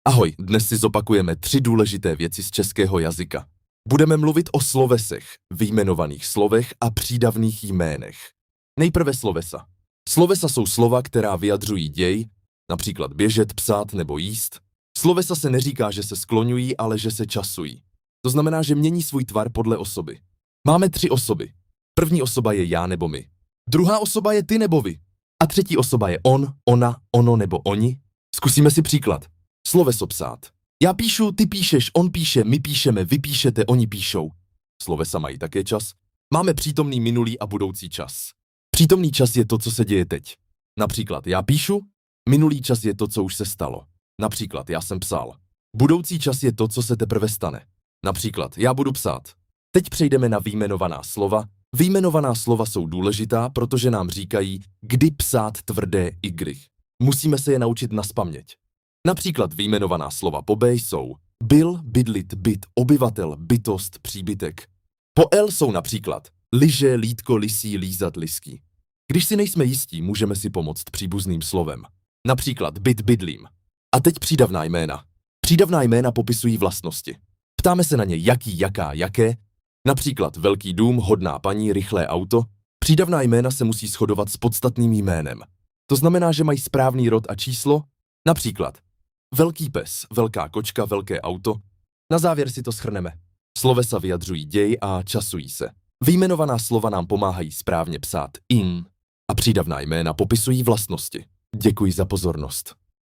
Ahoj, dnes si zopakujeme 3 důležité věci z českého jazyka. Budeme mluvit o slovesech, vyjmenovaných slovech a přídavných jménech. Nejprve slovesa. Slovesa jsou slova, která vyjadřují děj, například běžet, psát nebo jíst. Slovesa se neříká, že se skloňují, ale že se časují. To znamená, že mění svůj tvar podle osoby. Máme 3 osoby. První osoba je já nebo my. Druhá osoba je ty nebo vy. A třetí osoba je on, ona, ono nebo oni. Zkusíme si příklad. Sloveso psát. Já píšu, ty píšeš, on píše, my píšeme, vy píšete, oni píšou. Slovesa mají také čas. Máme přítomný, minulý a budoucí čas. Přítomný čas je to, co se děje teď. Například já píšu, minulý čas je to, co už se stalo. Například já jsem psal. Budoucí čas je to, co se teprve stane. Například já budu psát. Teď přejdeme na vyjmenovaná slova. Vyjmenovaná slova jsou důležitá, protože nám říkají, kdy psát tvrdé y. Musíme se je naučit nazpaměť. Například vyjmenovaná slova po B jsou byl, bydlit, byt, obyvatel, bytost, příbytek. Po L jsou například lyže, lítko, lisí, lízat, lisky. Když si nejsme jistí, můžeme si pomoct příbuzným slovem. Například byt, bydlím. A teď přídavná jména. Přídavná jména popisují vlastnosti. Ptáme se na ně jaký, jaká, jaké. Například velký dům, hodná paní, rychlé auto. Přídavná jména se musí shodovat s podstatným jménem. To znamená, že mají správný rod a číslo. Například velký pes, velká kočka, velké auto. Na závěr si to shrneme. Slovesa vyjadřují děj a časují se. Vyjmenovaná slova nám pomáhají správně psát in a přídavná jména popisují vlastnosti. Děkuji za pozornost.